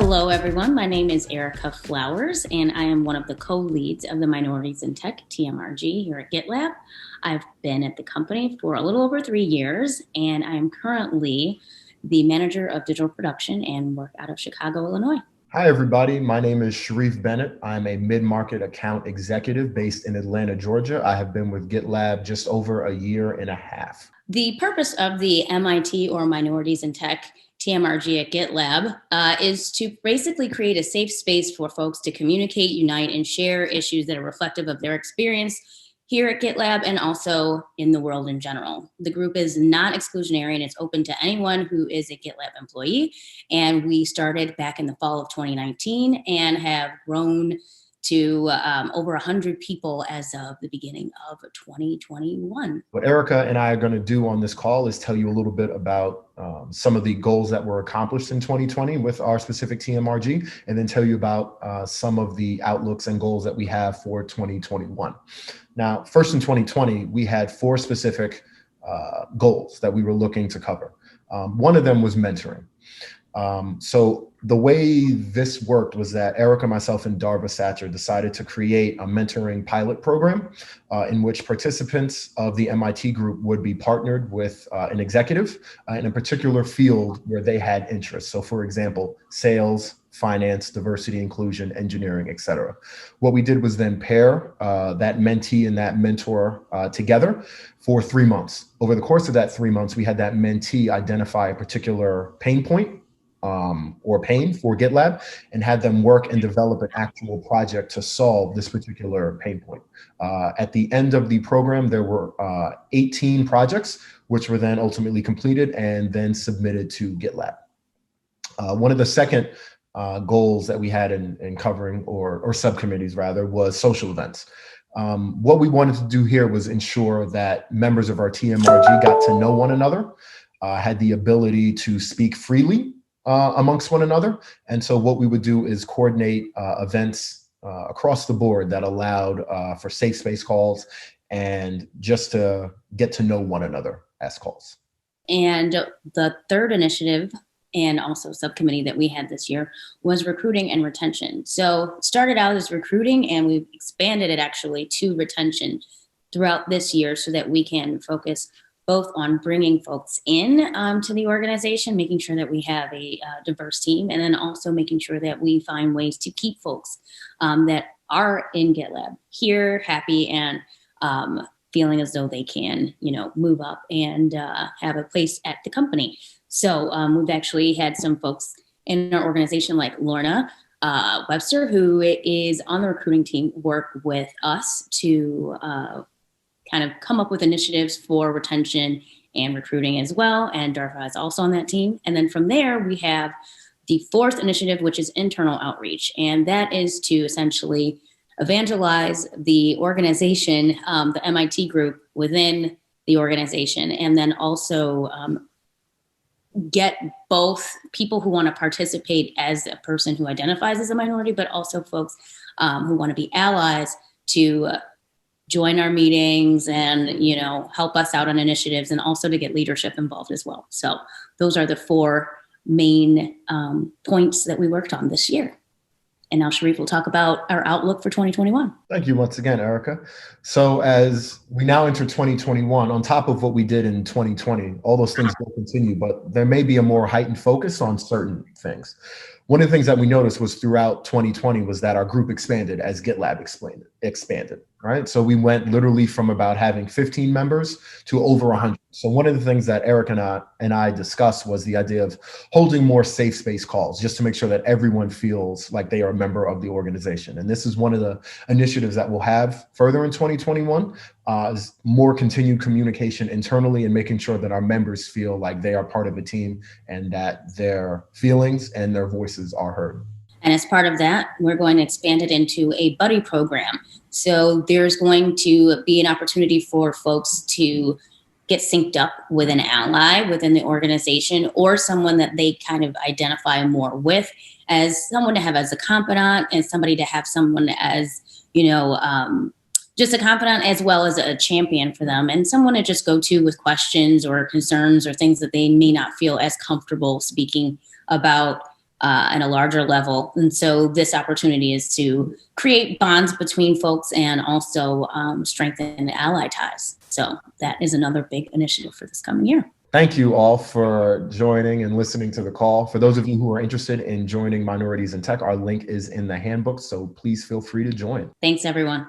Hello, everyone. My name is Erica Flowers, and I am one of the co-leads of the Minorities in Tech TMRG here at GitLab. I've been at the company for a little over 3 years, and I am currently the manager of digital production and work out of Chicago, Illinois. Hi, everybody. My name is Sharif Bennett. I'm a mid-market account executive based in Atlanta, Georgia. I have been with GitLab just over a year and a half. The purpose of the MIT or Minorities in Tech TMRG at GitLab is to basically create a safe space for folks to communicate, unite, and share issues that are reflective of their experience here at GitLab and also in the world in general. The group is not exclusionary and it's open to anyone who is a GitLab employee. And we started back in the fall of 2019 and have grown to over 100 people as of the beginning of 2021. What Erica and I are going to do on this call is tell you a little bit about some of the goals that were accomplished in 2020 with our specific TMRG, and then tell you about some of the outlooks and goals that we have for 2021. Now, first in 2020, we had 4 specific goals that we were looking to cover. One of them was mentoring. So the way this worked was that Erica, myself, and Darva Satcher decided to create a mentoring pilot program in which participants of the MIT group would be partnered with an executive in a particular field where they had interest. So for example, sales, finance, diversity, inclusion, engineering, et cetera. What we did was then pair that mentee and that mentor together for 3 months. Over the course of that 3 months, we had that mentee identify a particular pain point or pain for GitLab and had them work and develop an actual project to solve this particular pain point. At the end of the program, there were 18 projects, which were then ultimately completed and then submitted to GitLab. One of the second goals that we had in covering, or subcommittees rather, was social events. What we wanted to do here was ensure that members of our TMRG got to know one another, had the ability to speak freely amongst one another. And so what we would do is coordinate events across the board that allowed for safe space calls and just to get to know one another as calls. And the third initiative and also subcommittee that we had this year was recruiting and retention. So it started out as recruiting and we've expanded it actually to retention throughout this year so that we can focus both on bringing folks in to the organization, making sure that we have a diverse team, and then also making sure that we find ways to keep folks that are in GitLab here, happy, and feeling as though they can, move up and have a place at the company. So we've actually had some folks in our organization like Lorna Webster, who is on the recruiting team, work with us to kind of come up with initiatives for retention and recruiting as well. And Darva is also on that team. And then from there, we have the fourth initiative, which is internal outreach. And that is to essentially evangelize the organization, the MIT group within the organization, and then also get both people who want to participate as a person who identifies as a minority, but also folks who want to be allies to join our meetings and, help us out on initiatives, and also to get leadership involved as well. So those are the 4 main points that we worked on this year. And now Sharif will talk about our outlook for 2021. Thank you once again, Erica. So as we now enter 2021, on top of what we did in 2020, all those things will continue, but there may be a more heightened focus on certain things. One of the things that we noticed was throughout 2020 was that our group expanded as GitLab expanded, right? So we went literally from about having 15 members to over 100. So one of the things that Eric and I discussed was the idea of holding more safe space calls, just to make sure that everyone feels like they are a member of the organization. And this is one of the initiatives that we'll have further in 2021, is more continued communication internally and making sure that our members feel like they are part of a team and that their feelings and their voices are heard. And as part of that, we're going to expand it into a buddy program. So there's going to be an opportunity for folks to get synced up with an ally within the organization, or someone that they kind of identify more with, as someone to have as a confidant, and somebody to have someone as, just a confidant as well as a champion for them, and someone to just go to with questions or concerns or things that they may not feel as comfortable speaking about at a larger level. And so this opportunity is to create bonds between folks and also strengthen ally ties. So that is another big initiative for this coming year. Thank you all for joining and listening to the call. For those of you who are interested in joining Minorities in Tech, our link is in the handbook, so please feel free to join. Thanks, everyone.